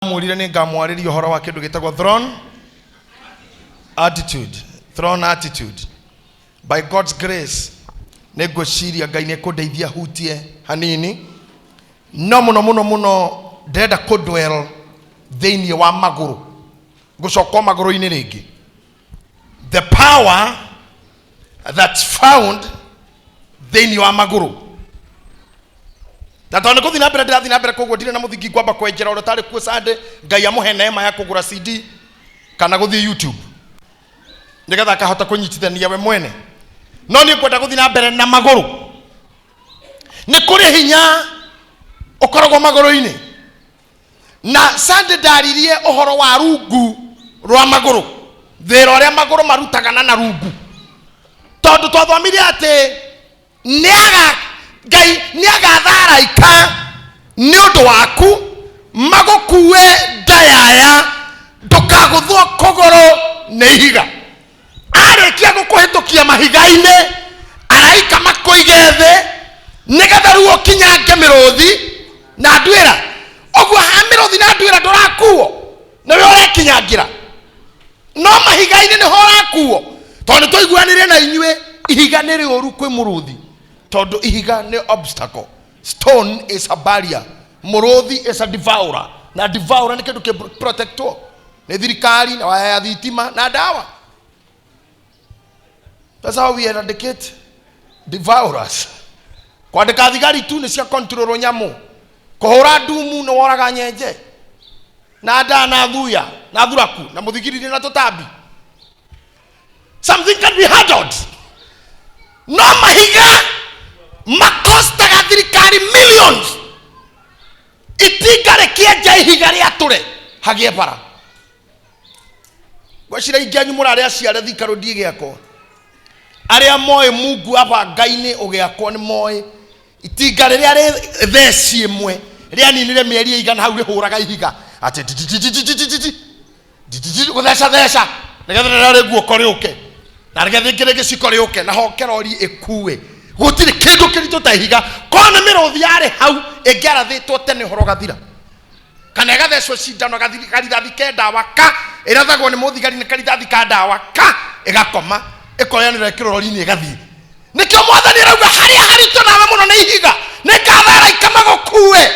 Mulire ni ngamwarĩria ũhoro wa kĩndũ gĩtagwo throne attitude. Throne attitude. By God's grace nĩngwĩciria Ngai nĩkũndeithia hutie hanini. No muno ndĩrenda kũdwell thĩinĩ wa magũrũ. Gũcokwo magũrũ-inĩ rĩngĩ. The power that's found thĩinĩ wa magũrũ. Na tondũ kuthina mbere ndĩrathina mbere koguo ndire na mũthingi kwamba kwenjera ũrĩa tarĩ kuo Sunday Ngai amũhe neema ya kũgũra CD kana gũthiĩ YouTube nĩgetha akahota kũnyitithania we mwene. No nĩ kwenda guthina mbere na magũrũ. Nĩ kũrĩ hinya ũkoragwo magũrũ-inĩ. Na Sunday ndaririe ũhoro wa rungu rwa magũrũ. Thĩra ũrĩa magũrũ marutagana na rungu. Tondũ twathomire atĩ Ngai niagatharaika ni ũndũ waku magũkue ndayaya ndũkagũthwo kũgũrũ nĩ ihiga. Arĩkia gũkũhĩtũkia mahiga-inĩ araika makũige thĩ nĩgetha rĩu ũkinyange mĩrũthi na nduĩra. Ũguo ha mĩrũthi na nduĩra ndũrakuo nĩwe ũrekinyangira. No mahiga-inĩ nĩho ũrakuo tondũ tũiguanĩire na inyuĩ ihiga nĩ rĩũru kwĩ mũrũthi. Todo ihiga ne obstacle. Stone is a barrier. Murothi is a devourer. Na devourer ni kĩndũ kĩ protector. Nĩ thirikari na waya thitima na dawa. That's how we eradicate devourers. Kwandĩka thigari tu nĩ cia control nyamũ. Kũhũra ndumu nĩ woraga nyenje. Na nda na thuya na thuraku na mũthigiri na tũtambi. Something can be handled. No mahiga makostaga thirikari millions. Itigare kĩenja ihiga rĩa tũre hagie bara. Gwacira ingĩanyu mũrarĩ aciare thikaro ndie gĩako. Arĩa moĩ Mungu aba Ngai-inĩ ũgĩakwo nĩ moĩ. Itinga rĩrĩa rĩ theci ĩmwe rĩa ninire mĩeri igana hau rĩhũraga ihiga. Atĩ gũtheca nĩgetha rĩrĩa guoko rĩũke. Na rĩgetha kĩrĩngĩ ciko rĩũke na ho kerori ĩkue. Gũtirĩ kĩndũ kĩritũ ta ihiga. Kona mĩrũthi yarĩ hau ĩngĩarathĩtwo tene ũhoro gathira. Kana ĩgathecwo cindano garithathi ke ndawa ka ĩrathagwo nĩ mũthigari nĩ karithathi ka ndawa ka ĩgakoma ĩkoyanĩra kĩrori-inĩ ĩgathiĩ. Nĩkĩo Mwathani arauga harĩa haritũ nawe mũno nĩ ihiga nĩngatharaika magũkue.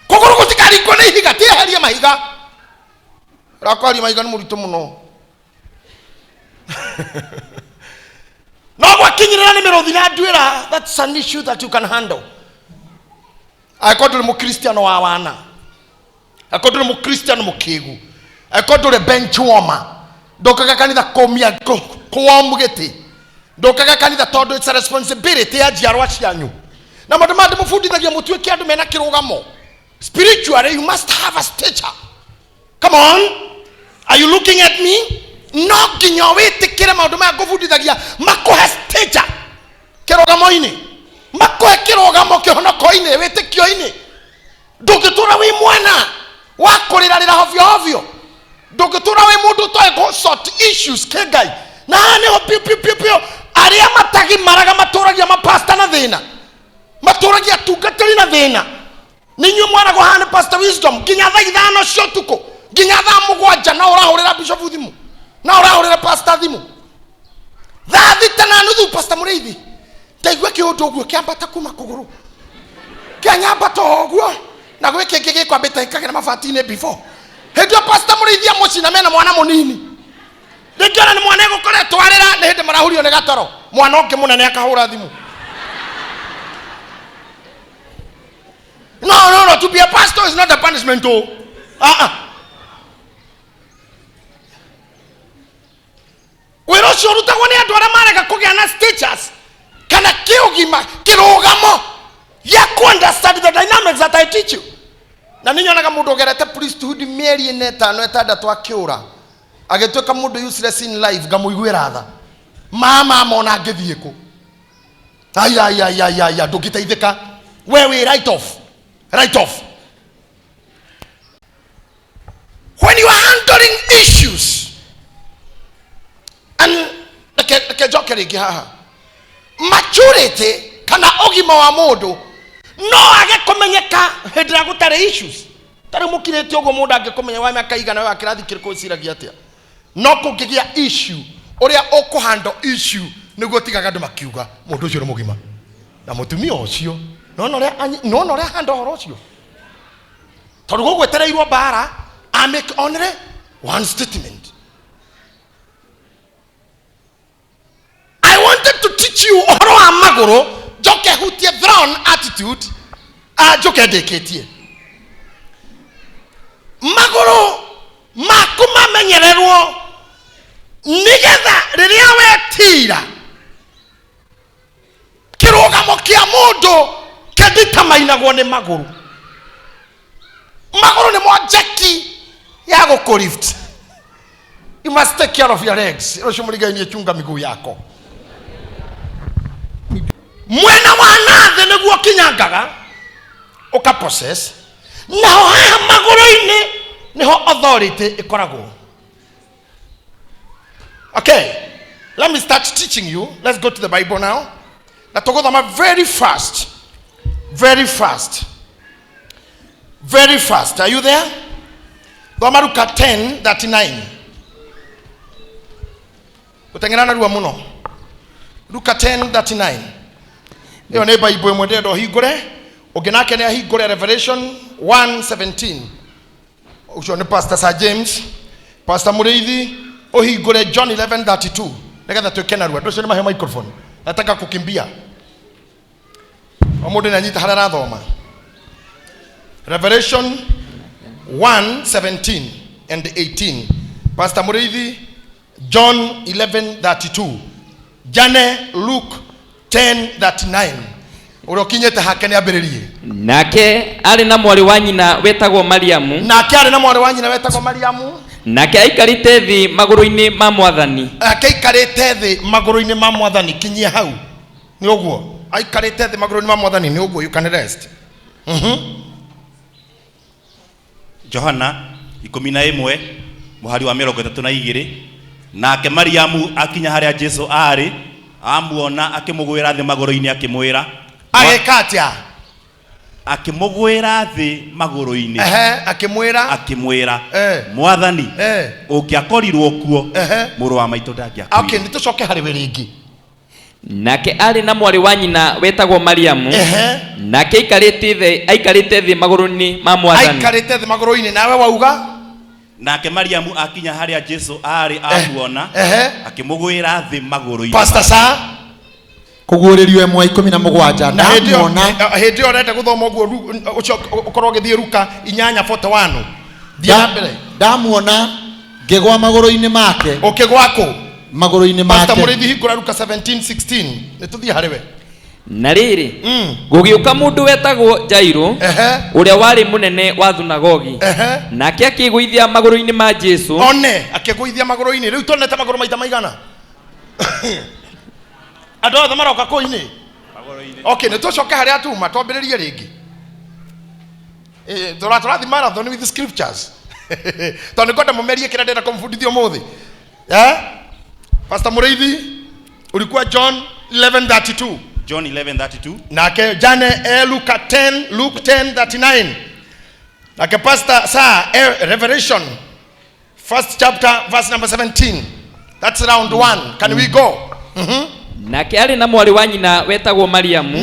Kũgũrũ gũtikaringwo nĩ ihiga tieherie mahiga. Rakwaria mahiga nĩ mũritũ mũno. No gwakinyirira nĩ mĩrũthi na nduĩra, that's an issue that you can handle. Akorwo ndũrĩ mũkristiano wa wana, akorwo ndũrĩ mũkristiano mũkĩgu, akorwo ndũrĩ bench warmer, ndũkaga kanitha kũmia kũwomu gĩtĩ, ndũkaga kanitha tondũ it's a responsibility ya njiarwa cianyu. Na maũndũ maya ndĩmũbundithagia mũtuĩke andũ mena kĩrũgamo. Spiritually you must have a stature. Come on, are you looking at me? No nginya wĩtĩkĩre maũndũ maya ngũbundithagia makũhe stature kĩrũgamo-inĩ, makũhe kĩrũgamo kĩhonoko-inĩ wĩtĩkio-inĩ. Ndũngĩtũra wĩ mwana wa kũrĩrarĩra hovyo. Ndũngĩtũra wĩ mũndũ ũtoĩ sort issues kĩngai. Na nĩho piu arĩa matagimaraga matũragia mapasta na thĩna, matũragia tungatĩri na thĩna. Nĩ inyuĩ mwaragwo haha nĩ Pastor Wisdom nginya thaa ithano cia ũtukũ nginya thaa mũgwanja na ũrahũrĩra Bishop thimũ na ũrahũrĩra pastor thimũ. Thaa thita na nuthu Pastor Mũrĩithi ndaigua kĩũndũ ũguo kĩambata kuma kũgũrũ kĩanyambata ũguo na gwĩ kĩngĩ gĩkwambĩta gĩkagera mabati-inĩ before. Hĩndĩ ĩyo Pastor Mũrĩithi amũcina mena mwana mũnini. Rĩngĩ nĩ mwana egũkoretwo arĩra nĩ hĩndĩ marahurio nĩ gatoro. Mwana ũngĩ mũnene akahũra thimũ. No, to be a pastor is not a punishment. Wĩra ũcio ũrutagwo nĩ andũ arĩa marega kũgĩa na status kana kĩũgima kĩrũgamo gĩa understand the dynamics that I teach you. Na nĩ nyonaga mũndũ ũgerete priesthood mĩeri 5-6 akĩũra agĩtuĩka mũndũ useless in life ngamũiguĩra tha mama mona angĩthiĩ kũ. Aya ndũngĩteithĩka we right off. When you are handling issues and maturity kana ũgima wa mũndũ no age kũmenyeka hĩndĩ ĩrĩa gũtarĩ issues. tari mukirete ugo mundu angikumenya wa miaka igana wa kirathi kiriko ciragia atia no kungigia issue uria ukuhandle issue niguo tigaga andu makiuga mundu ucio ni mugima na mutumia ucio no ria hando horo ucio tondu gugwetereirwo bara I make only one statement. I wanted to teach you ohoro wa maguru joke hutie throne attitude joke deketie maguru makuma menyererwo nigetha riria wetira kirugamo kia mundu keditamainagwo ni maguru ni mwajeki ya gukurift. You must take care of your legs. Roshumuligainie chunga miguu yako. Mwena wa nathe niguo kinyangaga ukapossess naho haha maguru-ini niho authority ikoragwo. Okay, let me start teaching you. Let's go to the Bible now. Natogothama very fast. Are you there? Thoma Luka 10:39. Utengana ruwa muno. Luka 10:39. Iyo ne Bible imwe ndo hingure. Uginake ne hingure Revelation 1:17. Ucio ni Pastor Sir James. Pastor Mureithi uhingure John 11:32. Negetha twekena ruwa. Ndocio ni mahe microphone. Nataka kukimbia. Omundu nanyita harara thoma. Revelation 1:17 and 18. Pastor Mureithi John 11:32. Jane Luke 10:39. Urokinyete hakene abiririe. Nake ari na mwari wa nyina wetagwo Mariamu. Nake aikarite thi maguru-ini ma Mwathani. Kinyia hau. Ni uguo. Aikarite thi maguru-ini ma Mwathani ni uguo. You can rest. Johana 11 muhari wa 32. Nake Mariamu akinya haria Jesu ari amuona akimugwira thi maguru-ini akimwira agekatia akimugwira thi maguru-ini akimwira Mwathani ukiakorirwo kuo muru wa maitu ndagiakuire. Okay, nitucoke hari wiringi. Nake ari na mwari wa nyina wetagwo Mariamu. Nake aikarite thi maguru-ini ma Mwathani. Nawe wauga nake Mariamu akinya haria Jesu ari amuona akimugwira thi maguru-ini. Pastor Sa kuguririo emwe 17 na hindi orete guthoma uguo ukorwo githie Luka 8:41. Ndamuona ngegwa maguru-ini make. Ukigwako maguru-ini make. Pastor Mureithi hingura Luka 17:16. Nituthie hariwe. Na riri gugiuka mundu wetagwo Jairo uria wari munene wa thunagogi. Nake akiguithia maguru-ini ma Jesu. Akiguithia maguru-ini. Riu tonete maguru maita maigana. Ando othe maroka kuini. Okay, nitucoke haria tuma twambiririe ringi. Turathi marathon with the scriptures. Tondu ngoda mumerie kira ndenda kumfundithia umuthi. Pastor Mureithi ulikuwa John 11:32. John 11:32. Nake Jane Luke 10:39. Nake Pastor Sa Revelation 1st chapter verse number 17. That's round 1. Can we go? Nake ari na mwari wa nyina wetagwo Mariamu.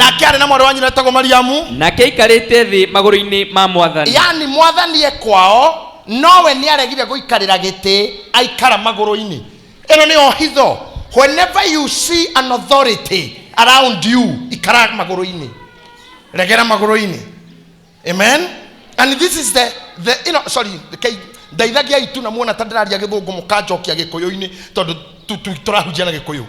Nake aikarite thi maguru-ini ma Mwathani. Yani Mwathani ekwao nowe ni aregire guikarira giti aikara maguru-ini. Eno ni ohitho. Whenever you see an authority around you, ikara maguru-ini. Regera maguru-ini. Amen. And this is the ndaithagia itu na muona tandiraria githungu mukanjokia gikuyu-ini tondu turahujia na gikuyu.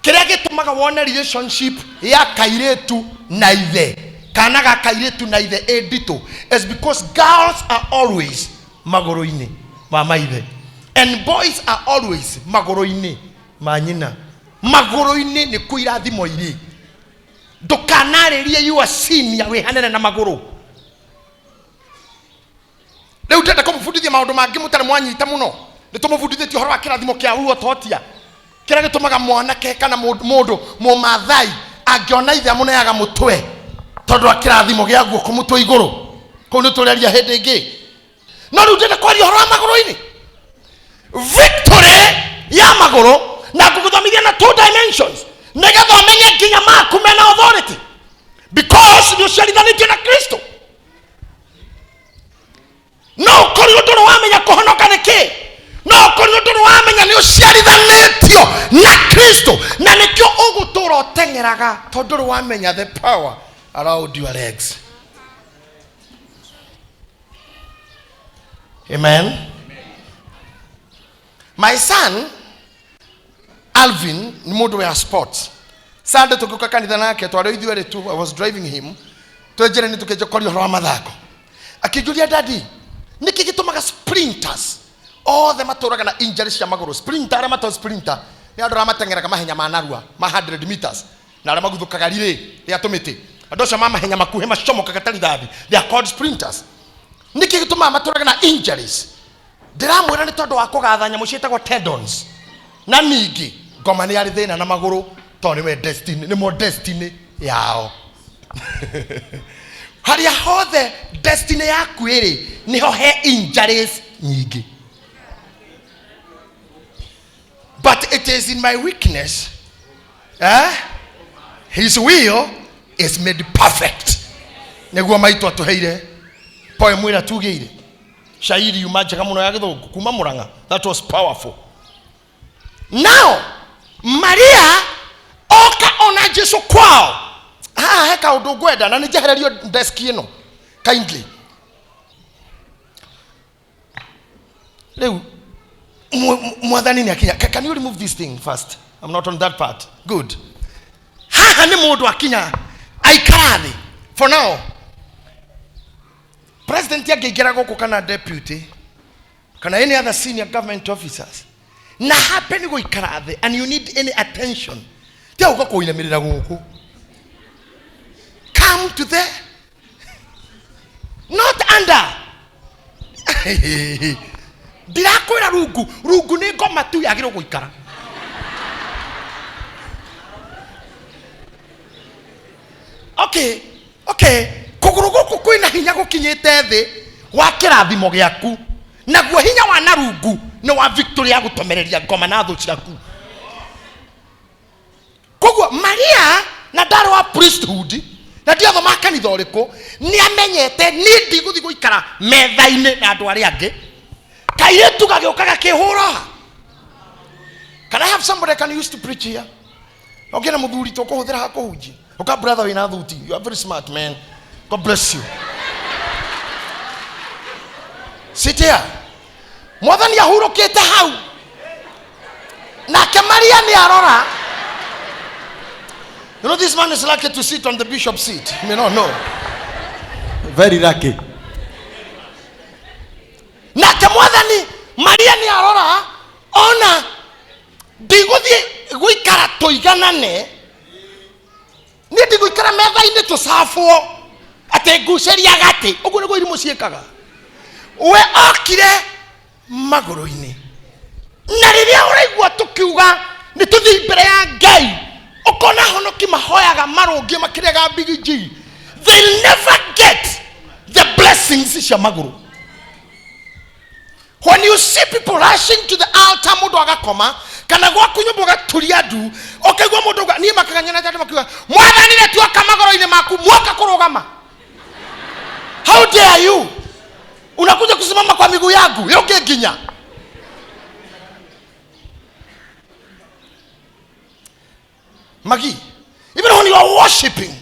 Kiria gitumaga wone relationship ya kairetu na ithe kana ga kairetu na ithe edito is because girls are always maguru-ini ma maithe and boys are always maguru-ini ma nyina. Maguru-ini ni kuirathimo iri ndukanaririe you are senior we hanene na maguru. Leo tata kumfundithia maundu mangi mutare mwanyita muno nitumufundithitio horo wa kirathimo kia uo totia kira gitumaga mwanake kana mundu mumathai angiona ithe amuneaga mutwe tondu akirathimo gia guoko mutwe iguru Kono tuleria hende ingi. No riu ndenda kwaria horo wa maguru-ini. Victory ya maguru na kukuthomithia na 2 dimensions. Nigetha umenye nginya maku mena authority. Because ni uciarithanĩtio na Kristo. No kori ndoro wamenya kuhonoka nĩkĩ. No kori ndoro wamenya ni uciarithanĩtio na Kristo. Na nikio ũgũtũra ũteng'eraga tondũ ndoro wamenya the power around your legs. Amen. My son Alvin ni mundu wa sports. Sunday tukuka kanitha nake twari ithuere tu, I was driving him. Twejere ni tukeje kori horo wa mathako. Akijulia daddy, niki gitumaga sprinters all the maturaga na injuries cia maguru. Sprinter ara mato sprinter ni andũ ramateng'eraga mahenya ma narua ma 100 meters na ara maguthukaga rirĩ ya tumĩtĩ. Andũ acio ma mahenya makuhĩ macomokaga ta rithathi, they are called sprinters. Niki gitumaga maturaga na injuries. Ndiramwĩra nĩ tondũ wa kũgatha nyamũ ciĩtagwo tendons. Na ningĩ ngoma nĩ arĩ thĩna na magũrũ tondũ nĩwe destiny, nĩ mo destiny yao. Harĩa hothe destiny yaku ĩrĩ niho he injuries nyingĩ. But it is in my weakness his will is made perfect. Nĩguo maitũ atũheire poem ĩrĩa tugĩire shairi yuma njega mũno ya gĩthũngũ kuma Mũrang'a. That was powerful. Now Maria oka ona Jesu kwao. Heka ũndũ ngwenda na nĩnjehererio desk ĩno kindly. Rĩu mwathani nĩ akinya. Can you remove this thing first? I'm not on that part. Good. Haha nĩ mũndũ akinya aikara thĩ. For now president angĩingĩra gũkũ kana deputy kana any other senior government officers na happen gũikara thĩ and you need any attention, tia uga kũinamĩrĩra gũkũ. Come to the not under. Ndirakwĩra rungu nĩ ngoma tu yagĩrĩirwo gũikara. Okay. Kũgũrũ gũkũ kwĩna hinya gũkinyĩte thĩ wa kĩrathimo gĩaku. Naguo hinya wa narungu nĩ wa victory ya gũtomereria ngoma na thũ ciaku. Koguo Maria na ndarĩ wa priesthood na ndiathoma kanitha ũrĩkũ nĩ amenyete nĩ ndigũthiĩ gũikara metha-inĩ na andũ arĩa angĩ. Kairĩtu gagĩũka gakĩhũra. Can I have somebody can used to preach here? Okay, na mũthuri tũkũhũthĩra ha kũhunjia. Okay, brother wĩna thuti. You are very smart, man. God bless you. Sit here. Mwathani ahurũkĩte hau. Nake Maria nĩ arora. You know this man is lucky to sit on the bishop's seat. You may not know. Very lucky. Nake Mwathani Maria nĩ arora ona ndigũthiĩ gũikara tũiganane. Nĩ ndigũikara metha-inĩ tũcabwo atĩ ngucĩria gatĩ. Ũguo nĩguo irimũ ciĩkaga. We okire magũrũ-inĩ. Na rĩrĩa ũraigua tũkiuga nĩ tũthiĩ mbere ya Ngai ũkona honoki mahoyaga marũngiĩ makĩrĩaga bigiji. They'll never get the blessings cia magũrũ. When you see people rushing to the altar mũndũ agakoma kana gwaku nyũmba ũgaturia ndu ũkaigua mũndũ niĩ makaganyana tatu makiuga Mwathani nĩ tuoka magũrũ-inĩ maku mwoka kũrũgama. How dare you? Unakuja kusimama kwa miguu yangu yoke nginya. Magi, even when you are worshiping,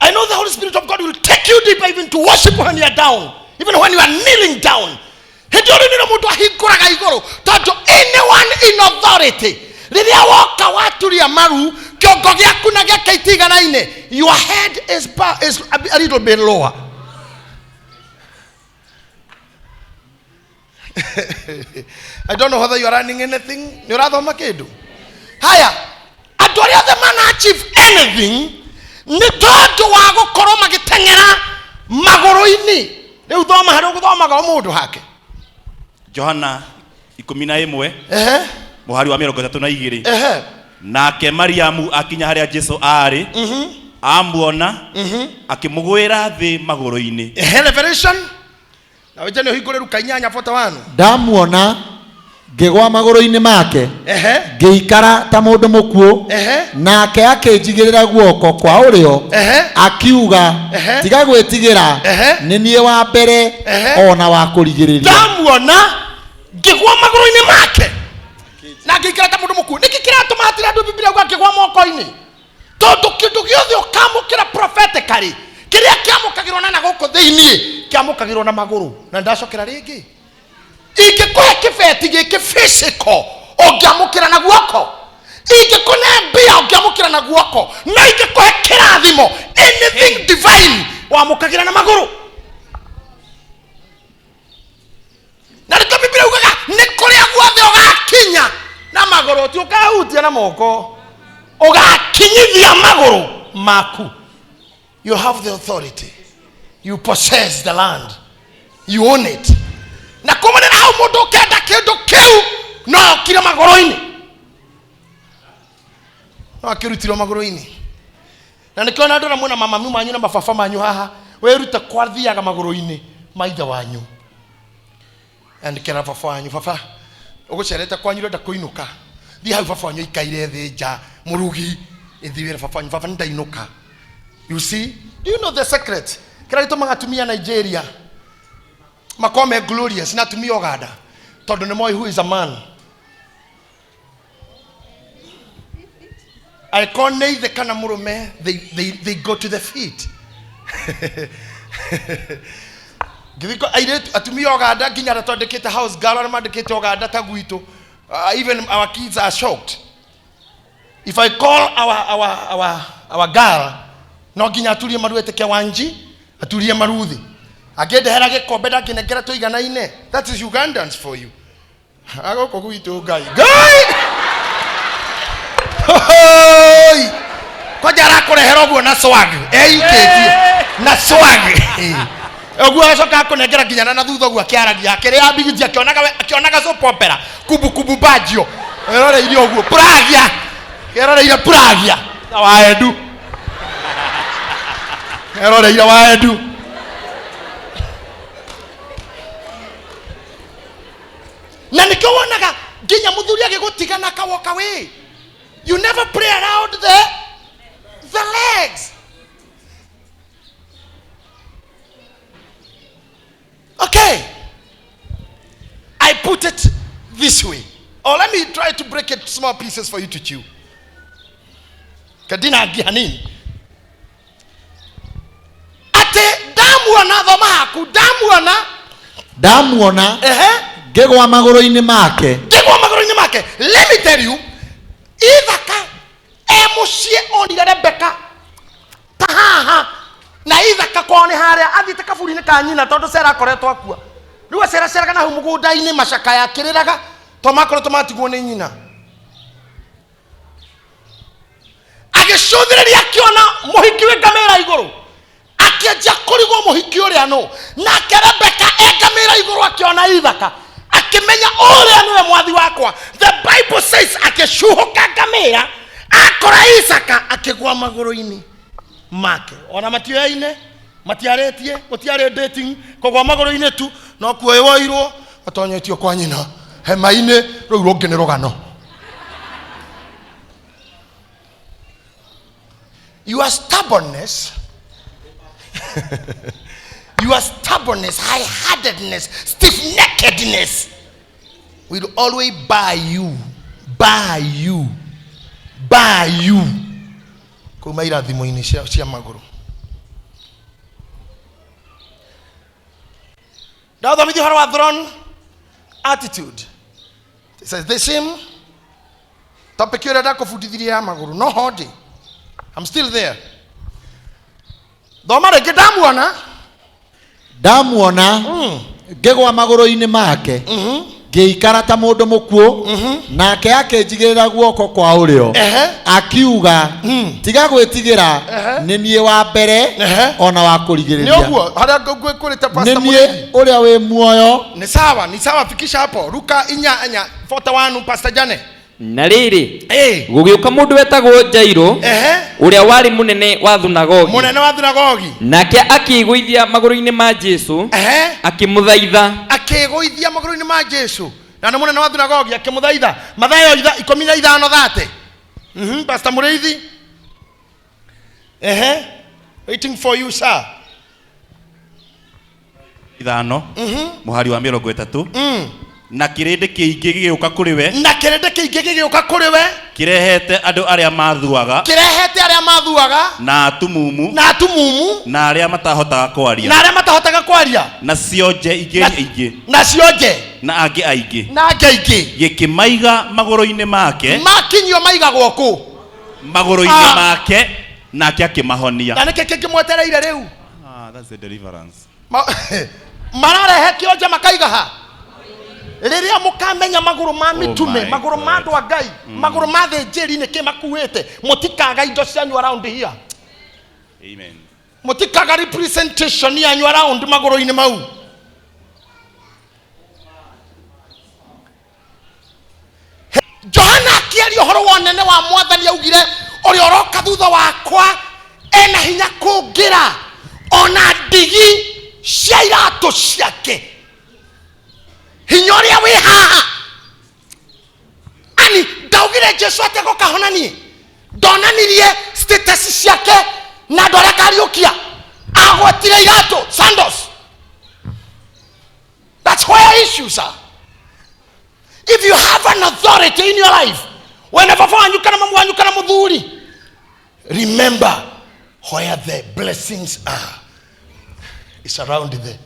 I know the Holy Spirit of God will take you deeper even to worship when you are down, even when you are kneeling down. Anyone in authority, your head is a little bit lower. I don't know whether you are running anything. You're rather makedu. Haya, adoria the man achieve anything. Ni dodo wago koroma gitengera magoroini. Leo thoma haro guthoma ga mundu hake. Johana 11 muhari wa 32 nake Mariamu akinya haria Jesu ari amuona akimugwira thi maguru-ini. Revelation na wejani higore rukanyanya 41. Ndamuona ngegwa maguru-ini make ngiikara ta mundu mukuo nake akinjigirira guoko kwa urio akiuga tiga gwitigira ni nie wa mbere ona wa kurigiriria. Ndamuona ngegwa maguru-ini make na ngiikara ta mundu mukuo niki kiratuma hatira ndu Biblia gwa ngegwa moko-ini tondu kindu giothe ukamukira prophetically kiria kiamukagirwo na guku thiini kiamukagirwo na maguru na ndacokera ringi ingikuhe kibeti giki physical ongiamukira na guoko ingikune mbia ongiamukira na guoko na ingikuhe kirathimo anything divine wamukagira na maguru na riko Biblia ugaga ni kuria guothe ugakinya na maguru ti ukahutia na moko ugakinyithia maguru maku. You have the authority. You possess the land. You own it. Na kumana na mundu kenda kindu kiu no kire magoro-ini. No akirutiro magoro-ini. Na nikiona ndona muna mama manyu na mafafa manyu haha weruta kwathiaga magoro-ini maitha wanyu. And kera fafa wanyu fafa ugucerete kwanyu renda kuinuka. Thi hau fafa wanyu ikaire thi nja murugi ithiwira fafa wanyu fafa ndainuka. You see? Do you know the secret? Kiraito magatumia Nigeria. Makome glorious na tumia Uganda. Todo nemoi who is a man. I call the kana murume they go to the feet. Giviko airetu atumia Uganda ginya ratondekete house girl na mandekete Uganda taguito. Even our kids are shocked. If I call our girl no ginya aturie maruete ke wanji aturie maruthi agende hera gikombe ndakinengera tuigana ine. That is Ugandans for you. Agoko guito gai hoi kwa jara kurehera oguo na swag eiketie na swag oguo acoka kunengera ginya na thutha oguo akiaragia kire ambigithia akionaga soap opera kubu bajio eroreire oguo pragia eroreire pragia waedu eroreire waedu. Na nikiwonaga ginya muthuri agigutiga na kawoka we. You never pray around the legs. Okay, I put it this way, or let me try to break it small pieces for you to chew. Kadina gihanini ndamuona ngegwa maguru-ini make. Let me tell you, ithaka emucie onire Rebeka tahaha na ithaka kwone haria athite kaburi-ini ka nyina tondu Sera akoretwo akua. Riu Sera kana hu mugunda-ini macaka yakiriraga tomakoro tomatigwo ni nyina agicũthĩrĩria akiona muhiki we ngamĩra igũrũ akianjia kũrigwo muhiki ũrĩa no nake Rebeka engamĩra igũrũ akiona ithaka akimenya ũrĩa nĩwe mwathi wakwa. The Bible says akĩcuhũka ngamĩra akora Isaka akĩgwa magũrũ-ini make. Ona matioyaine matiarĩtie gũtiarĩ dating kũgwa magũrũ-ini tu no kuoywo atonyetio kwa nyina hema-inĩ rũu rũngĩ nĩ rũgano. Your stubbornness, high-heartedness, stiff-neckedness will always buy you. Kuma irathimo-ini cia maguru. Now the video wa throne attitude. It says the same topic here that kufundithiria maguru no hodi. I'm still there. Domare ndamuona ngegwa maguru-ini make ngiikara ta mundu mukuo nake akinjigirira guoko kwa urio akiuga tiga gwitigira ni nie wa mbere ona wa kurigiriria. Ni oguo haria ngwĩkũrĩte pastor Mulevi ni uria we muoyo. Ni sawa fikisha hapo Luka 4:41 Pastor Jane Na riri gugiuka mundu wetagwo Jairo uria wari munene wa thunagogi nake akiguithia maguru-ini ma Jesu akimuthaitha na nä må nene wa thunagogi akä må thaitha Mathayo 15:30. Pastor Mureithi waiting for you sir. 5 muhari wa 30. Na kirende kiingi gigiuka kuri we kirehete andu aria mathuaga na atumumu na aria matahotaga kwaria na cionje ingi na angi aingi gikimaiga maguru-ini make makinyio maigagwo ku maguru-ini make nake akimahonia na niki kingimwetereire riu. That's the deliverance. Mararehe kionje makaiga ha riria mukamenya maguru ma mitume maguru ma andu a Ngai maguru ma thinjiri niki makuite mutikaga indo cianyu around here. Amen. Mutikaga representation yanyu around maguru-ini mau. Johana akiaria uhoro wa nene wa Mwathani augire uri oroka thutha wakwa ena hinya kungira ona ndigi cia iratu ciake hinya uria wi haha. Ani ndaugire Jesu atego kahonanie ndonanirie status ciake na ndore kariukia agwetire iratu sandals. That's where issues are. If you have an authority in your life, whenever you can muthuri, remember where the blessings are. It's around the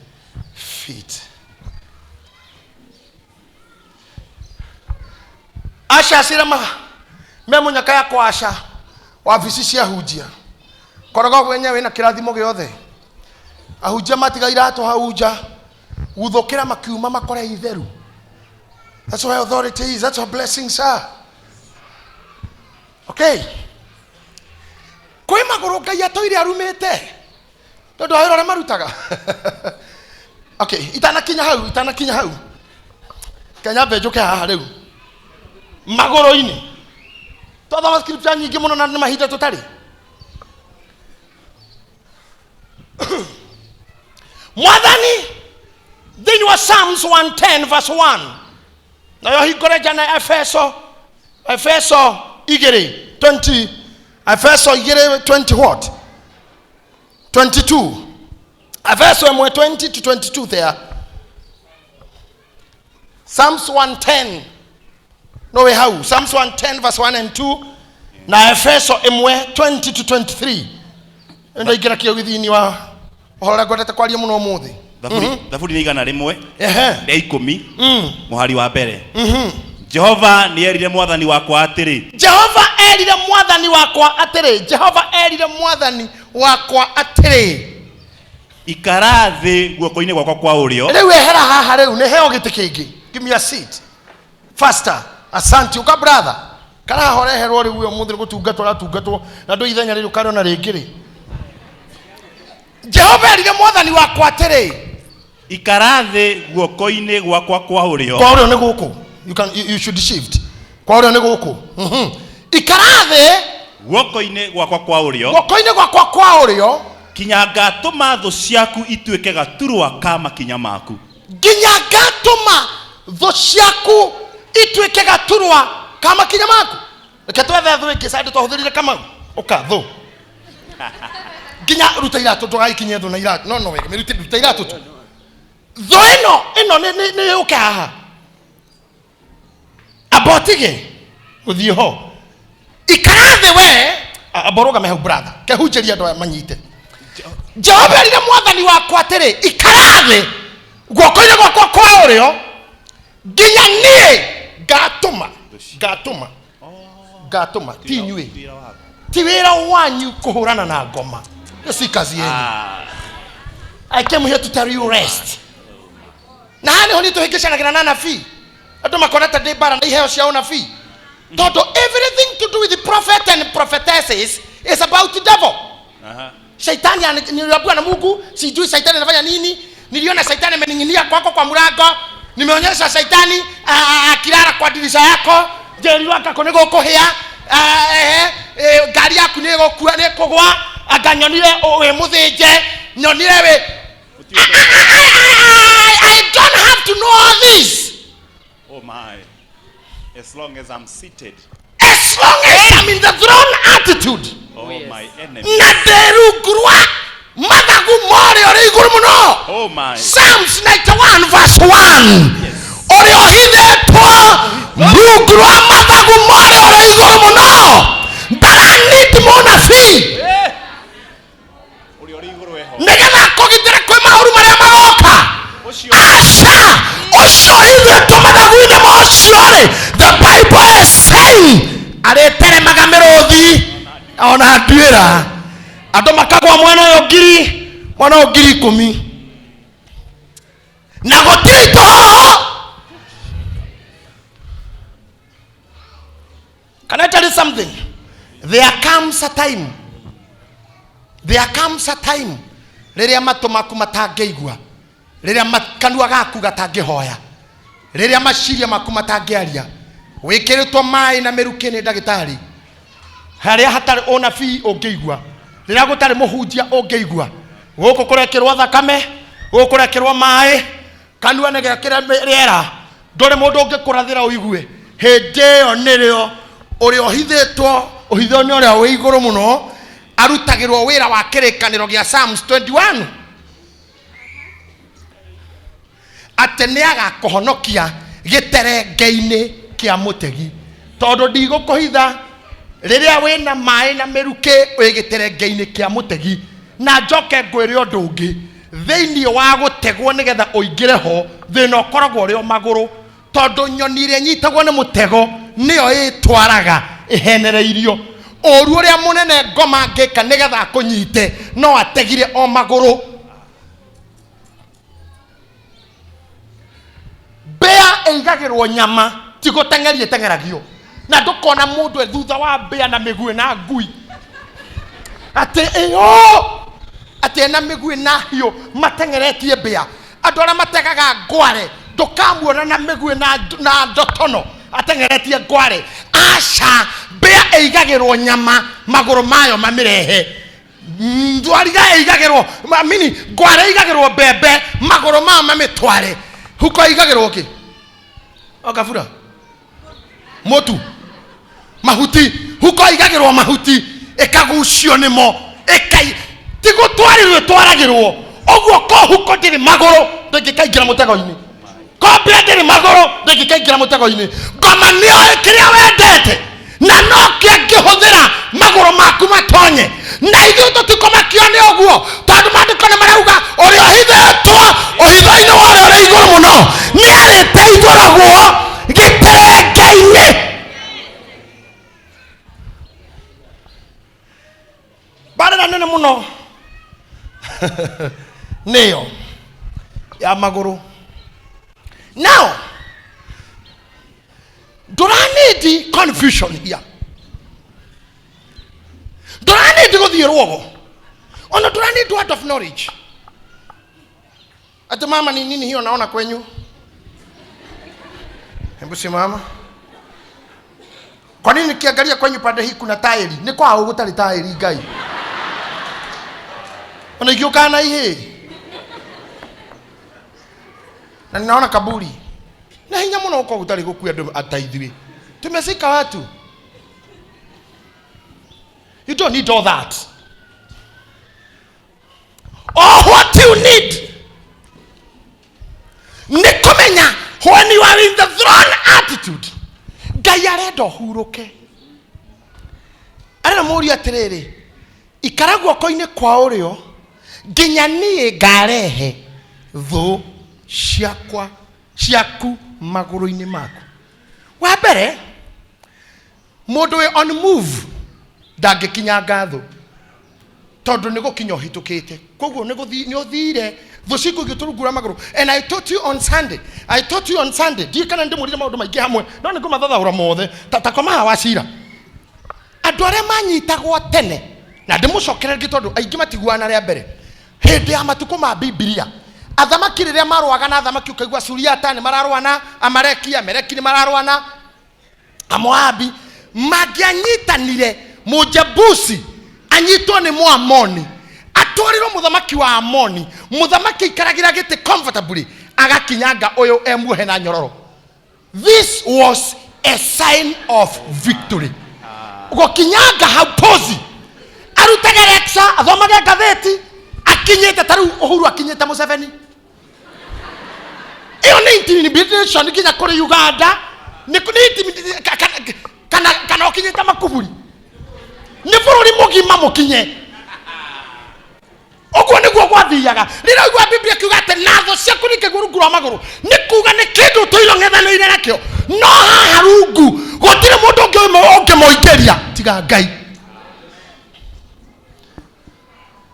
feet. Asha sirama memo nyaka yako Asha wavisi cia hujia korogo wenyewe na kirathimo giothe ahujia matiga iratu hauja guthukira makiuma makore itheru. That's where authority is. That's where blessings are. Okay. Kwe maguru Ngai atoire arumete. Tondu ahero re marutaga. Okay, itanakinya hau. Kenya bejuke haha riu. Maguru-ini. Toda scripture nyingi muno na ni mahinda tutari. Mwathani then was Psalms 110 verse 1. Na yo hikoreja na Efeso 20 what? 22. Efeso 20 to 22 there. Psalms 110. No way how. Psalms 110 verse 1 and 2. Na Efeso 20 to 23. Endo igira kio githini wa hora gwetete kwaria muno muthi. Thaburi ni 100 na 10 muhari wa mbere. Jehova ni erire Mwathani wakwa atiri. Jehova erire Mwathani wakwa atiri. Ikara thi guoko-ini gwakwa kwa urio. Riu ehera haha riu ne heo giti kingi. Give me a seat. Faster. Asante uka brother. Kara horeherwo riu uyo muthiri gutungatwo na ndu ithenya riu karo na ringiri. Jehova erire Mwathani wakwa atiri. Ikara thi guoko-ini gwakwa kwa urio. Kwa urio ni guku. You should shift. Kwa urio ni guku. Ikara thi guoko-ini gwakwa kwa urio. Kinya ngatuma thu ciaku ituike gaturwa ka makinya maku. Kinya ngatuma thu ciaku ituike gaturwa ka makinya maku. Reke twethe thu ingi side twahuthirire kama uka thu. Kinya ruta iratu tugaikinye thu na iratu. No wege ruta iratu tu. Thu ino ni uka haha. Abotige uthie ho. Ikara thi we aboroga mehu brother. Ke hujeria ndo manyite. Jehova erire Mwathani wakwa atiri ikara thi guoko-ini gwakwa kwa urio nginya nie ngatuma ti nyue ti wira wanyu kuhurana na ngoma. This is kazi yenu. I came here to tell you rest. Na hani honi tuhikisha na nana fi ando makonata de bara na iheo ciaona fi todo everything to do with the prophet and prophetesses is about the devil. Shaitani niliambiwa na Mungu, sijui shaitani anafanya nini. Niliona shaitani ameninginia kwako kwa mlango. Nimeonyesha shaitani akilala kwa dirisha yako. jeri waka ko nego kuhia ngari yaku nego kuwa ne kugwa aganyonire we muthinje nyonire we. I don't have to know all this. Oh my. As long as I'm seated. As long as I'm in the throne attitude. Oh yes. My enemy. Oh my. Psalms 91 verse 1. Yes. The Bible is saying aretere magamerothi ona nduira ando makagwa mwana yo ngiri 10,000 na gotito. Can I tell you something? There comes a time riria matu maku matangeigua, riria kanua gaku gatangihoya, riria maciria maku matangiaria, wikiritwo mai na miruki ni ndagitari, haria hatari ona fi ungeigua, riria gutari muhunjia ungeigua, guku kurekirwo thakame, guku kurekirwo mai, kanua ne gekira riera, ndore mundu ungikurathira uigue, hindi yo nirio uri ohithitwo uhitho ni uria wi iguru muno arutagirwo wira wa kirikaniro gia Psalms 21 atene agakohonokia giterengeini kia mutegi tondu ndigukuhitha riria wina mai na miruki wi giterengeini kia mutegi na njoke ngwire undu ungi thiini wa gutegwo nigetha uingire ho thina ukoragwo ri o maguru tondu nyoni iria nyitagwo ni mutego niyo itwaraga ihenereirio oru uria munene ngoma ngika nigetha kunyite no ategire o maguru. Bea eigagirwo nyama tigotengerie tengeragio na ndukona mundu thutha wa bea na migui na ngui ate ate na migui na hiyo matengeretie bea andu aria mategaga ngware ndukamuona na migui na ndotono atengeretie ngware. Asha bea eigagirwo nyama maguru mayo mamirehe ndwariga eigagirwo mini ngware eigagirwo bebe maguru mayo mamitware huko eigagirwo ki ogafura motu mahuti huko eigagirwo mahuti ekagucio nimo ekai tigutwarirwe twaragirwo ogwo ko huko ndiri maguru ndingikaingira mutego-ini Kobe ndiri maguru ndingikaingira mutego-ini ngoma nio ikiria wendete na no kiangihuthira maguru maku matonye na ithuĩ tũtikomakio nĩ ũguo tondũ maandĩko nĩ marauga ũrĩa ũhithĩtwo ũhitho-inĩ wa ũrĩa ũrĩ igũrũ mũno nĩ arĩteithũragwo gĩtĩrĩnga-inĩ. Barĩra nene mũno nĩyo ya maguru. Now do I need confusion here? Do I need to go to your rogo? Or do I need word of knowledge? Ati mama ni nini hiyo naona kwenyu? Hebu simama. Kwa nini nikiangalia kwenyu pande hii kuna tairi? Ni kwa au gutari tairi ngai? Unaigioka na hii. Na ninaona kaburi. Na hinya muno uko gutari gukuya ataithwe. Tumesika watu. You don't need all that. All what you need ni kumenya when you are in the throne attitude. Gaya redo huruke. Arena muri atiriri. Ikaragwo koine kwa urio nginya nie ngarehe thu ciaku maguru-ini maku. Wa mbere mundu we on move ndangikinya ngatho tondu ni gukinya hitukite koguo ni uthire thuciku giturungura maguru. And I taught you on Sunday ndikana ndimurire maundu maingi hamwe no ni ngumathathaura mothe takoma wacira andu aria manyitagwo tene na ndimucokerergi tondu aingi matiguana ria mbere hindi ya matuko ma Biblia athamaki riria marwaga na athamaki ukaigua Suriata ni mararwana Amaleki ni mararwana Amoabi magianyitanire Mujebusi anyitwo ni Muamoni atwarirwo muthamaki wa Amoni muthamaki ikaragira gite comfortably agakinyanga uyu emuhe na nyororo. This was a sign of victory. Gokinyanga haupozi arutaga lecture athomaga gatheti akinyete taru Uhuru akinyete Museveni. Iyo ni intimidation kinya kuri Uganda ni kana okinyete Makuburi ni bururi mugima mukinye ogwo niguo gwathiaga rira igwa Biblia kiuga ati natho cia kunike guruguru amaguru ni kuga ni kindu tuilo ng'ethanire nakio no haha rungu gutire mundu ungi moikeria tiga Ngai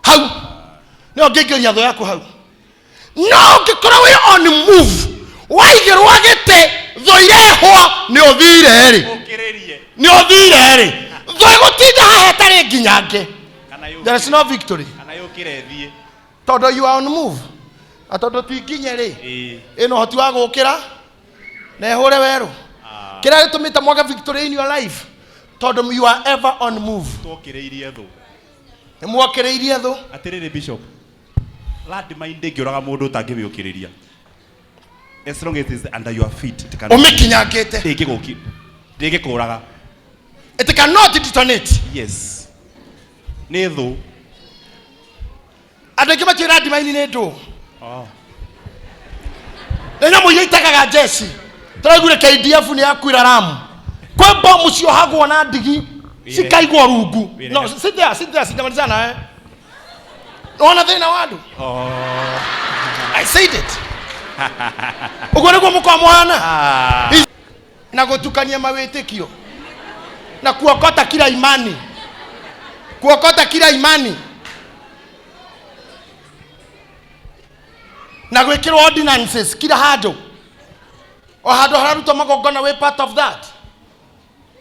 hau no ngigeria tho yaku hau no ngikora we on move waigirwo agite tho irehwo ni uthire ri ni uthire ri tho gutinda hahetare nginyange. There is no victory. Todo you are on move. Atodo tuikinye ri ino hoti wa gukira na ehure weru kira gitumita mwaga victory in your life. Todo you are ever on move. Tokiriirie thu ni mwakiriirie thu atiriri bishop land mind ngioraga mundu utangiwiukiriria as long as it is under your feet it can umikinyangite ndingikuraga it cannot detonate. Yes ni thu andũ aingĩ matwĩra ndima-inĩ nĩ ndũ nĩ nyamũ iria itagaga jeshi tũraiguire KDF nĩ yakuĩra Ramu kwĩ bomu ciohagwo na ndigi cikaigwo rungu no sijamalizana ona thĩna wa andũ I said it ũguo nĩguo mũkorwo mũhana na gũtukania mawĩtĩkio na kuokota kila imani na gwikirwo ordinances kila handu o handu hararuta magongona we part of that.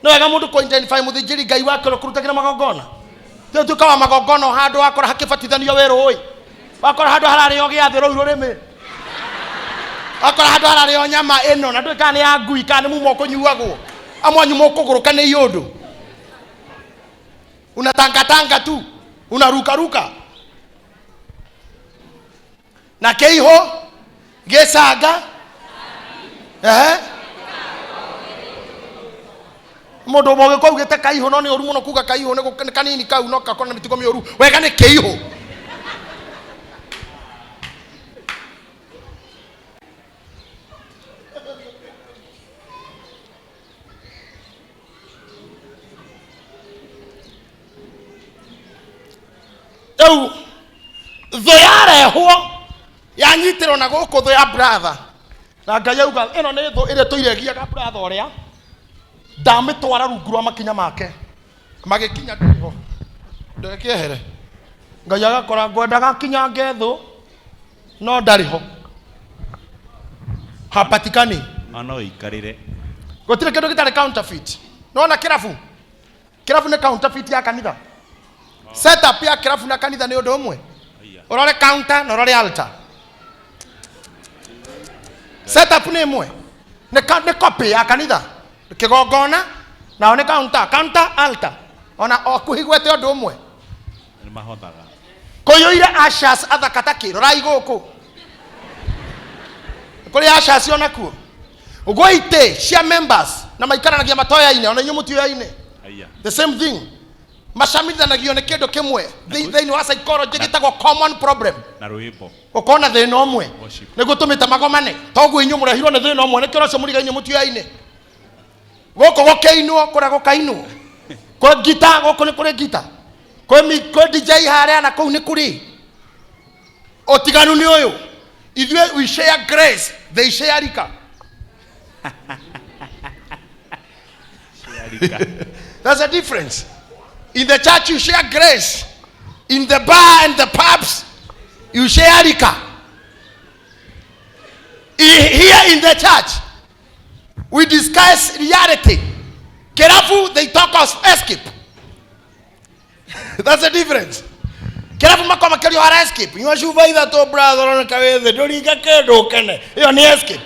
No wega mundu ko identify muthijiri Ngai wake kurutagira magongona te tukawa magongona handu wakora hakibatithanio weru oi wakora handu harari o giathi ro rurimi wakora handu harari o nyama ino na ndui kana ya ngui kana mumo kunyuagwo amwanyu mokuguruka ni yundu unatanga tu unaruka na keiho gesaga mundu moge ko ugete kaiho no ni oru muno kuga kaiho ne kanini kau no kakona mitigo mioru wega ne keiho eu thoyareho yanyitirwo na guku tho ya brother na Ngai auga ino ni tho ire tuiregiaga brother uria ndamitwara rungu rwa makinya make magikinya ndiho ndekiehere Ngai agakora ngwendaga kinya ngetho no ndariho hapatikani ano ikarire gotire kindu gitare counterfeit no na kirafu ni counterfeit ya kanitha setup ya kirafu na kanitha ni undu umwe urore counter na urore altar setup ni imwe ni copy ya kanitha kigongona na one counter altar ona okuhigwete undu umwe ni mahothaga koyoire ashas athakataki rorai guku kuri ashas ona kuo ugoite cia members na maikaranagia matoya-ine ona nyumu tuya-ine the same thing macamithanagio nĩ kĩndũ kĩmwe thĩinĩ wa psychology gĩtagwo common problem na rwĩmbo ũkona thĩna ũmwe nĩguo tũmĩte magomane toguo inyuĩ mũrehirwo nĩ thĩna ũmwe nĩkĩo ũcio mũrigaine mũtioya-inĩ gũkũ gũkĩinwo kũrĩa gũkainwo kwĩ gita gũkũ nĩ kũrĩ gita kwĩ DJ harĩa na kũu nĩ kũrĩ ũtiganu nĩ ũyũ ithuĩ we share grace they share rika that's a difference. In the church you share grace. In the bar and the pubs you share liquor. Here in the church we discuss reality. Careful, they talk of escape. That's the difference. Careful, makoma keri hara escape. You want to buy that to brother on kaweze. Don't you get kedo kene. You need escape.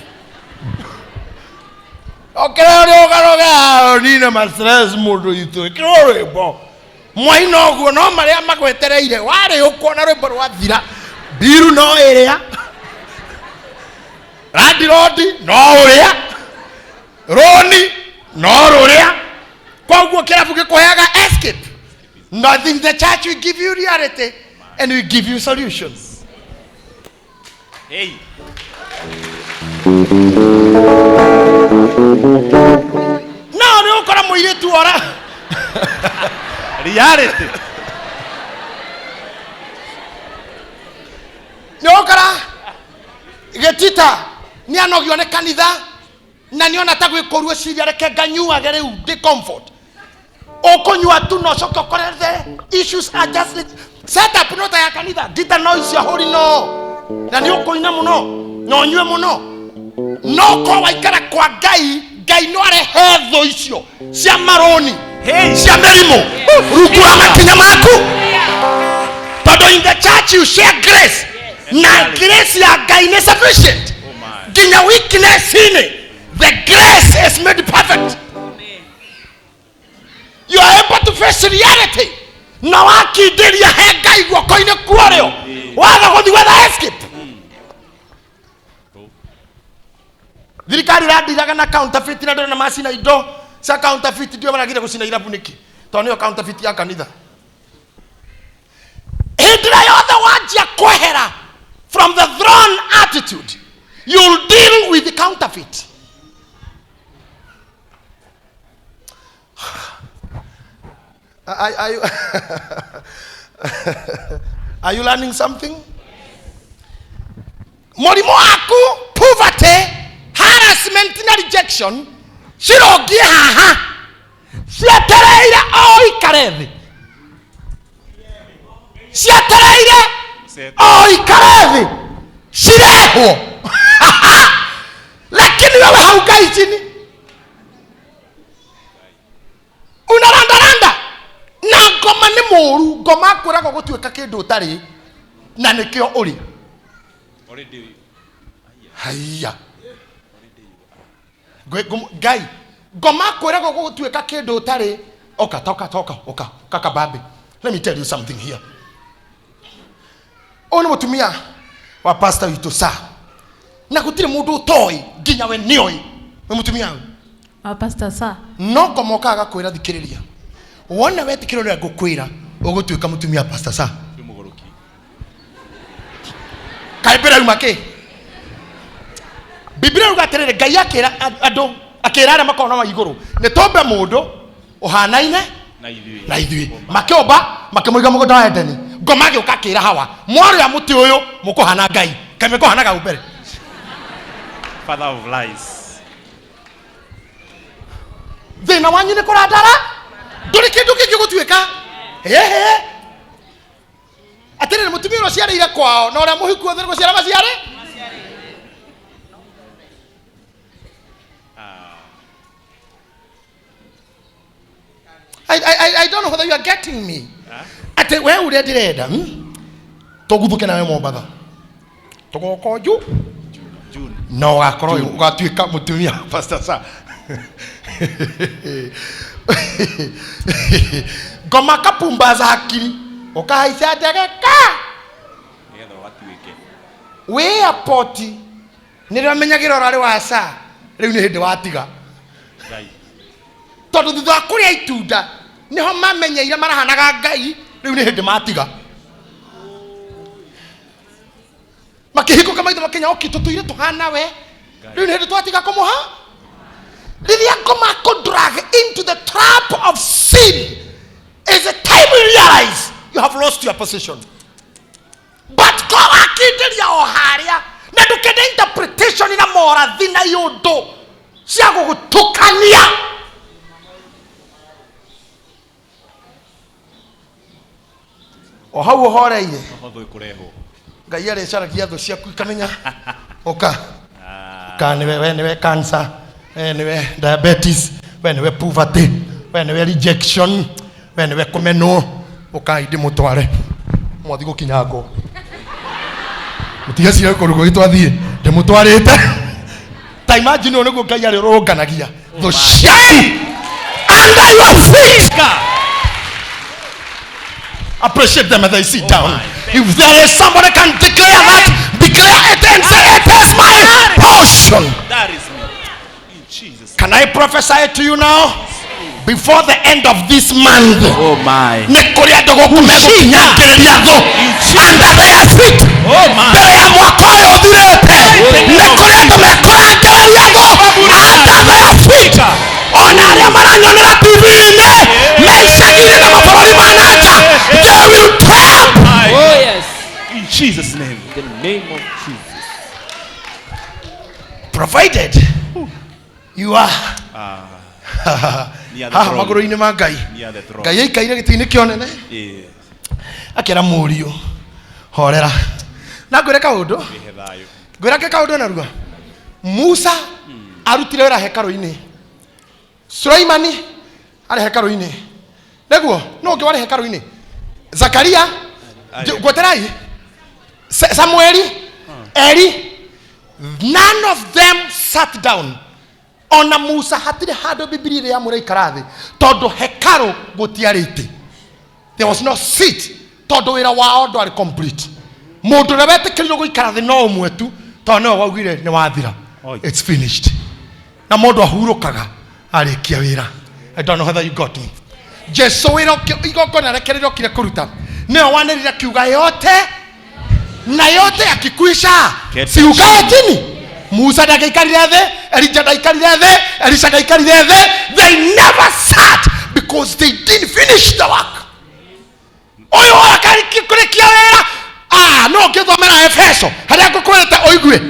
okere ogaroga nina mastress mundu itu ikiro bo mwaino guo no maria magwetereire wari ukona rwimbo rwathira biru no area Randirodi no uria Roni no ruria koguo kirabu gikuheaga escape. Nothing. The church will give you reality and will give you solutions. Hey. No, no, ukora muiritu ora. Reality. No, ukora getita ni anogio ne kanitha na niona ta gwikorwo ciria reke nganyua gere the comfort. Okonyua tu no soko korere issues are just set up no ta ya kanitha gita no isia hori no na ni okoina muno no nywe muno no ko waikara kwa gai no are hetho icio cia maroni cia merimo rukura makinya maku todo in the church you share grace na grace ya gai is sufficient ginya weakness in the grace is made perfect. You are able to face reality. Na wakidiria hega igwo koine kuoreo. Waga gothi wetha escape. Thirikari radiraga na counterfeit na ndona macina indo. Sa counterfeit ndio maragire gucina irabu niki. To niyo counterfeit ya kanitha. Hindira yothe wajia kwehera from the throne attitude. You'll deal with the counterfeit. Are you learning something? Morimo aku, poverty, harassment and rejection, shirogi haha, siatereire oikarevi. Siatereire oikarevi. Shireho. Lakini wewe haukai chini. Unaranda. Na ngoma ni moru ngoma kwira go gutuika kindu tari na nikio uri haya gai ngoma kwira go gutuika kindu tari oka kakababe. Let me tell you something here. Ono mutumia wa pastor witu sa na gutire mundu toy ginya we nioi we mutumia wa pastor sa no ngoma kaga kwira thikiriria wona wetikiro rya gukwira ugutuika mutumia pastor sa Muguruki kaibira umake Biblia ugaterere Ngai akira andu akira ara makona wa iguru ni tombe mundu uhanaine na ithui makiomba makimuiga mugo da Edeni ngoma gioka kira hawa mwari ya muti uyu mukuhana Ngai kameko hanaga ubere father of lies. Thina wanyu ni kurandara nduri kindu kingi gutuika atere mutumia ro ciara ira kwao na ora muhiku othe go ciara maciare I don't know whether you are getting me. Ate we uri direda toguthuke nawe Mombatha tugoko June no akoro ugatuika mutumia pastor sa ngoma kapumbaza hakiri ukahaica ndege ka Nigetha watuike we apoti nire menyagiro orari wa sa riu ni hindi watiga Ngai tondu thutha kuria itunda niho mamenyeire marahanaga Ngai riu ni hindi matiga makihiko kama itho makenya okitutuire tuhana we riu ni hindi twatiga kumuha riria ngoma ko drag into the trap of sin is the time you realize you have lost your position. But God akidiria oharia na ndukende interpretation ina mora thina yundu cia gugutukania o hau uhoreire hotho ikureho Ngai arecaragia thu ciaku ikamenya oka kana we cancer niwe diabetes we poverty we rejection we kumeno ukaidi mutware mwathi gukinya ngo mutiga cia kurugo itwathie ndimutwarite ta imagine one go Ngai ari ronganagia the shame under your feet. Appreciate them as they sit down. If there is somebody can declare that, declare it and say, it is my portion. That is me. In Jesus. Can I prophesy to you now? Before the end of this month, oh my, under their feet, oh my, onaria maranyonera TV-inĩ mecagi-inĩ na mabũrũri ma nanja, they will tremble. Oh yes, in Jesus name. In the name of Jesus. Provided you are magũrũ-inĩ ma Ngai. Ngai aikaire gĩtĩ-inĩ kĩa ũnene akĩra mũriũ horera. Na ngwĩre kaũndũ, ngwĩra kaũndũ narua. Musa arutire wĩra hekarũ-inĩ, Sulaimani arĩ hekarũ-inĩ, nĩguo no ũngĩ warĩ hekarũ-inĩ. Zakaria, gweterai, Samueli, Eli, none of them sat down. Ona Musa hatire handũ Bibilia ya mũrei karathi tondũ hekarũ gũtiarĩte. There was no seat tondũ wĩra wao ndwarĩ complete. Mũndũ ũrĩa wetĩkĩrirwo gũikara thĩ no ũmwe tu tondũ nĩwe waugire nĩ wathira. It's finished. Na mũndũ ahurũkaga arĩkia wĩra. I don't know whether you got me. Jesu wĩra igongona rekererio kire kũruta nĩwe wanĩrire kiuga yote na yote akikwisha si ukae chini. Musa ndagĩikarire thĩ, Elijah ndaikarire thĩ, Elisha ndaikarire thĩ. They never sat because they didn't finish the work. Oyo akarikia wĩra. No ngĩthomera Efeso harĩa ngũkwĩrĩte ũigue.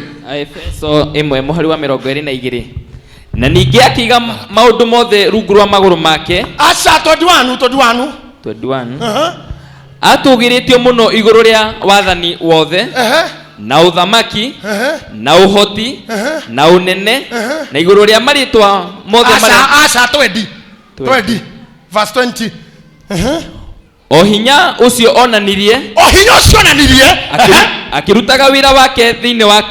Efeso 1:22. Na ningĩ akiga maũndũ mothe rungu rwa magũrũ make. Aca 21. Atũgĩrĩtio mũno igũrũ rĩa wathani wothe, na ũthamaki, na ũhoti, na ũnene, na igũrũ rĩa marĩtwa mothe marĩa. Aca 20 verse 20. O hinya ũcio onanirie, akĩrutaga wĩra wake thĩinĩ wa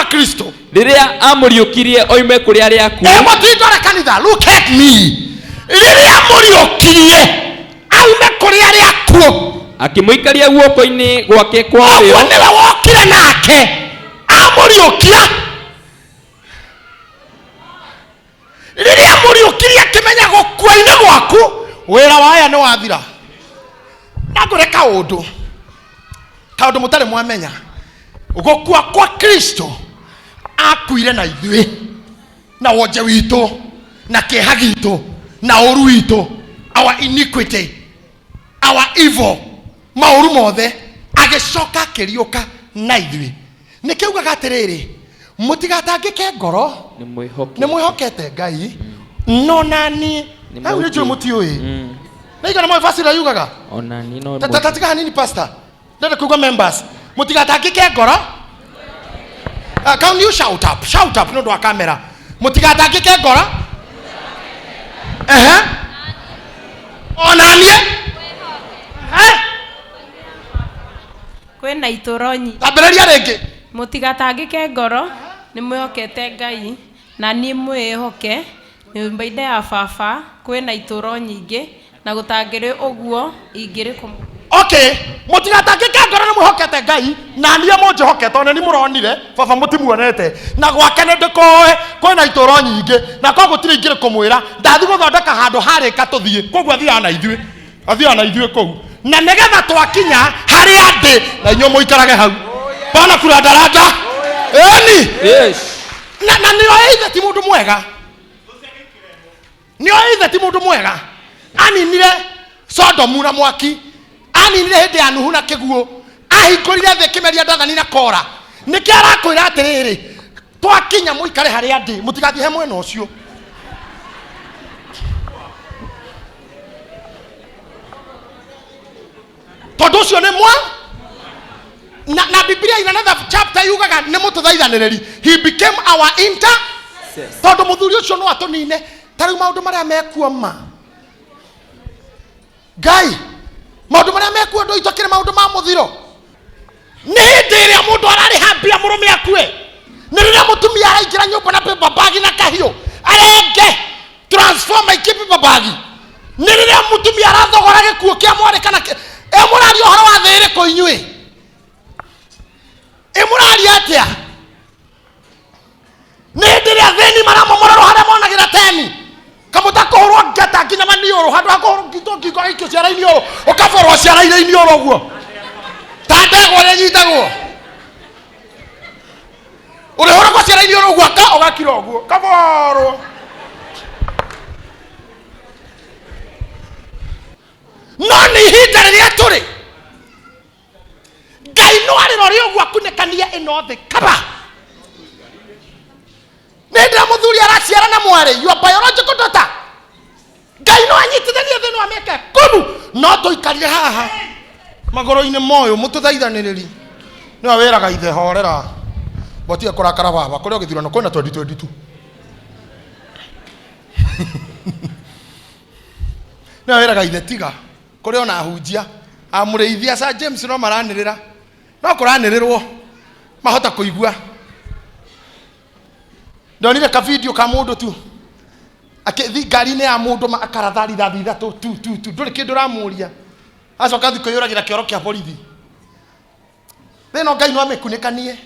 Kristo, rĩrĩa amũriũkirie oime kũrĩ arĩa akuũ. Look at me. Rĩrĩa amũriũkirie aume kũrĩ arĩa akuũ, akĩmũikaria guoko-inĩ gwake kwa ũrĩo. Nĩwe wokire nake amũriũkia. Rĩrĩa amũriũkirie akĩmenya gũkua-inĩ gwaku wĩra wa aya nĩ wathira. Na ngũre kaũndũ mũtarĩ mwamenya. Gũkua kwa Kristo akuire na ithuĩ na wonje witũ na kĩeha gitũ na ũru witũ, our iniquity, our evil, maũru mothe, agĩcoka akĩriũka na ithuĩ. Nĩkĩugaga atĩrĩrĩ, mũtigatangĩke ngoro, nĩ mwĩhokete Ngai, no nani hau nĩ njũĩ mũtiũĩ. Naigana mwe fasira yugaga onani no tatiga hanini pastor, ndenda kuuga members, mũtigatangĩke ngoro. Can you shout up nĩ ũndũ wa kamera. Mũtigatangĩke ngoro. Onanie kwĩna itũro nyingĩ. Tambĩrĩria rĩngĩ. Mũtigatangĩke ngoro, nĩ mwĩhokete Ngai, na niĩ mwĩhoke nyũmba-inĩ ya baba kwĩna itũro nyingĩ, na gũtangĩrĩ ũguo ingĩrĩ kũmũ. Okay, mũtigatangĩke ngoro nĩ mwĩhokete Ngai, na niĩ mũnjĩhokete, ona nĩ mũronire baba mũtimuonete, na gwake nĩ ndĩkoe kwĩna itũro nyingĩ, na koguo gũtirĩ ingĩrĩ kũmwĩra ndathi gũthondeka handũ harĩka tũthiĩ. Koguo athiaga na ithuĩ kũu, na nĩgetha twakinya harĩa ndĩ na inyuĩ mũikarage hau. Bana kura daraja. Yes. Na nĩoĩ ithe ti mũndũ mwega. Nĩoĩ ithe ti mũndũ mwega. Aninire Sodomu na mwaki, aninire hĩndĩ ya Nuhu na kĩguũ, ahingũrire thĩ kĩmeria Dathani na Kora. Nĩkĩ arakwĩra atĩrĩrĩ, twakinya mũikare harĩa ndĩ, mũtigathiĩ he mwena ũcio. Tondũ ũcio nĩ na Biblia in another chapter yugaga nĩ mũtũthaithanĩrĩri. He became our tondũ mũthuri ũcio no atũnine. Tarĩu maũndũ marĩa mekuo Ngai, maũndũ marĩa mekuo ndũ itokire maũndũ ma mũthiro. Nĩ hĩndĩ ĩrĩa mũndũ ararĩha mbia mũrũme akue. Nĩ rĩrĩa mũtumia araingĩra nyũmba na paper bag na kahiũ. babagi nirire mutumia arathogora gikuo kia mwari kana emurari ohoro wa thire ko inyui emurari atia nindire theni maramomororo hare monagira teni kamuta kohoro ngata kinya mani oro handu hakohoro ngito ngiko ikyo ciara ini oro okaforwo ciara ini oro guo tandego re nyitagwo uri horo kwa ciara ini oro guo ka ogakira guo kaforwo noni hita riria turi ngai no ari rori ogwa kunekania ino the kaba nendra muthuri araciara na mwari your biological daughter ngai no anyitithania thini wa meke kumu no tuikarire haha magoro-ini moyo mututhaithaniriri niwe wiraga ithe horera botie kurakara baba kuria githurano kwina 2022 niwe wiraga ithe tiga kuria ona hunjia amurithia sa James no maranirira no kuranirirwo mahota kuigua ndonire ka video ka mundu tu akithi ngari-ini ya mundu akarathari thathi thatu tu nduri kindu ramuria acoka thiko yuragira kioro kia borithi thino ngai no amekunikanie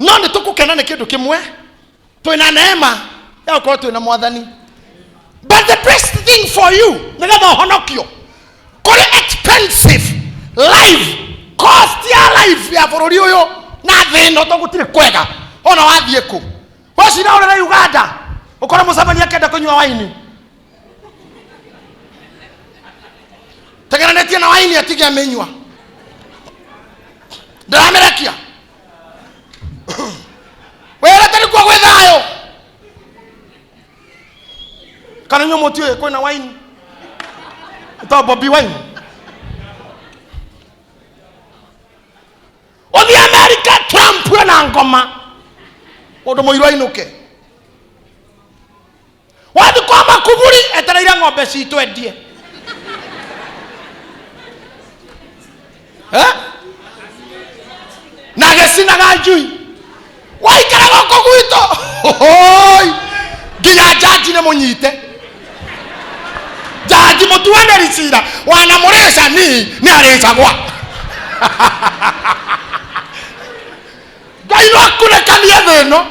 no ni tukukena ni kindu kimwe twina neema ya gukorwo twina mwathani. But the best thing for you, nigetha honokio kuri expensive life cost ya life ya bururi uyu na thino to gutire kwega ona wathie ku wacira uri na Uganda ukora mucamania kenda kunywa waini tegeranetie na waini atige amenywa ndaramerekia wera tari kwa gwethayo kana nyomo tie kwina wine to Bobby wine othi America Trump na ngoma odo moiro inuke wathi kwa makuburi etereire ng'ombe citu endie na gesinaga njui waikara goko gwito oi nginya jaji ne munyite jaji mutuane risira wana muresa ni arecagwa ngai no akunekania thino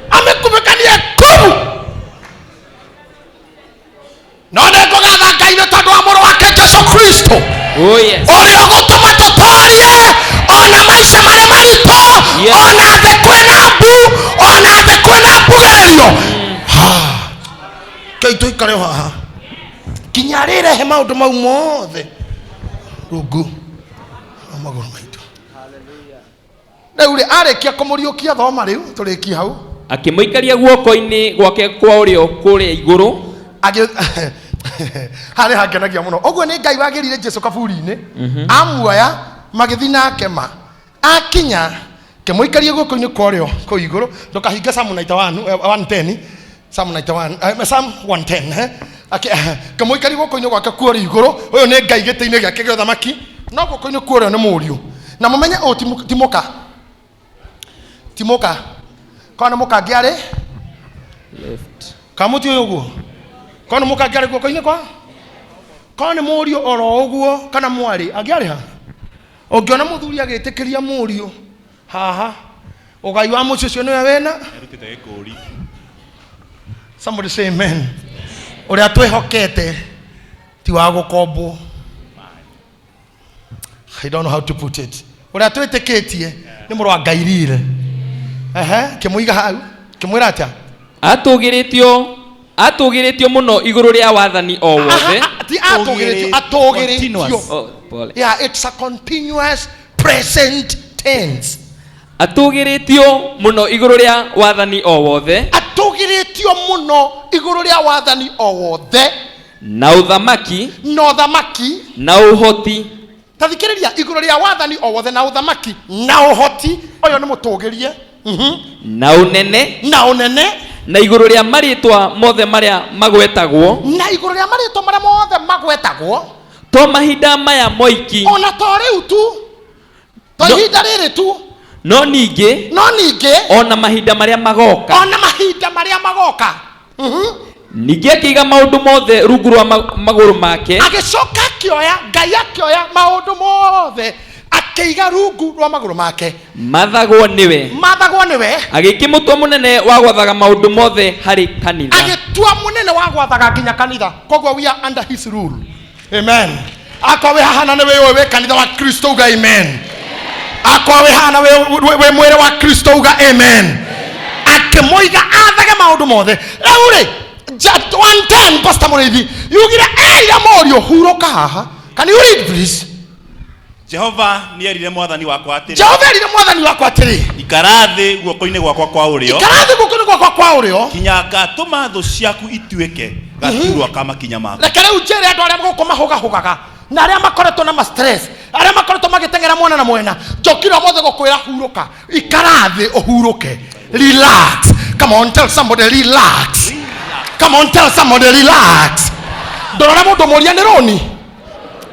amekumekania kumu no ndeko gatha ngai no tondu wa muru wake Jesu Kristo orio gutuma tutorie ona maisha maria marito ona the kwena mbu ona the kwena mbugerio kaito ikare haha kinyarire he maundu mau mothe rungu amagoro maitu haleluya arekia kumuriukia thoma riu turikia hau akimuikaria guoko-ini gwake kwa urio kuria iguru hari hakenagia muno oguo ni ngai wagirire Jesu kaburi-ini amuoya magithi nake ma akinya kemuikaria guoko-ini kwa urio kwa iguru ndukahinga Psalm 110 Psalm 110 kemuikaria guoko-ini gwake kwa urio iguru uyu ni ngai giti-ini giake gya thamaki no guoko-ini kwa urio ni muriu na mumenye o timoka kana mukangi ari left kamuti uyu guo kana mukangi ari guoko-ini kwa kana muriu oro uguo kana mwari angiari ha ungiona muthuri agitikiria muriu haha ugai wa mucio cio niwe wena erutite gikuri somebody say amen uria twihokete ti wa gukombo I don't know how to put it uria twitikitie ni muru wa ngairire kimuiga hau kimwira atia atugiritio muno iguru ria wathani o wothe ti atugiritio yeah it's a continuous present tense atugiritio muno iguru ria wathani o wothe atugiritio muno iguru ria wathani o wothe na uthamaki na uhoti tathikiriria iguru ria wathani o wothe na uthamaki na uhoti oyo ni mutugirie na unene na iguru ria maritwa mothe maria magwetagwo to mahinda maya moiki ona to riu tu to ihinda riri tu no ninge ona mahinda maria magoka ninge akiga maundu mothe rungu rwa maguru make agicoka akioya Ngai akioya maundu mothe akiga rungu rwa maguru make mathagwo niwe agikimutwa munene wa gwathaga maundu mothe hari kanitha agitua munene wa gwathaga nginya kanitha kogwo we are under his rule. Amen. Akawe hana ne we kanitha wa Kristo uga amen. Akawe hana we mwere wa Kristo uga amen. Akemoiga athage maundu mothe eure just 110 Pastor Mureithi yugira eira morio huroka haha. Can you read please? Jehova nierire mwathani wakwa atiri ikarathi guoko-ini gwakwa kwa urio kinya ngatuma thu ciaku ituike gaturwa kama kinya mako reke riu njere andu aria guko mahugahugaga na aria makoretwo na stress aria makoretwo magitengera mwena na mwena njokira mothe gukwira huruka ikarathi uhuruke relax. Come on, tell somebody relax. Come on, tell somebody relax. Ndorora mundu muria ni roni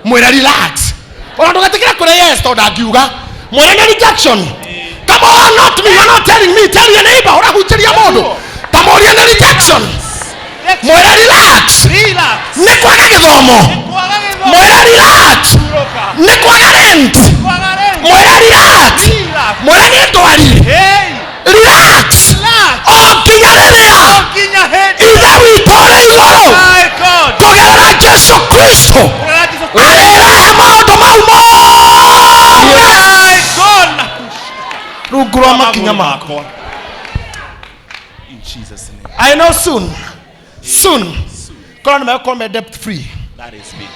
mwira relax. Ona ndugatikira kure yes to ndagiuga mwira ni rejection. Come on, not me, you're not telling me, tell your neighbor ora huchiria mundu tamoria ni rejection. Mwira relax. Ni kwaga githomo. Mwira relax. Ni kwaga rent. Mwira relax. Mwira ni ndwari. Relax. Okinya ithe witore iguru tugerera Jesu Kristo arera maundu mau rungu rwa makinya mako. In Jesus name. I know soon. Kono nimekuwa debt free. That is me.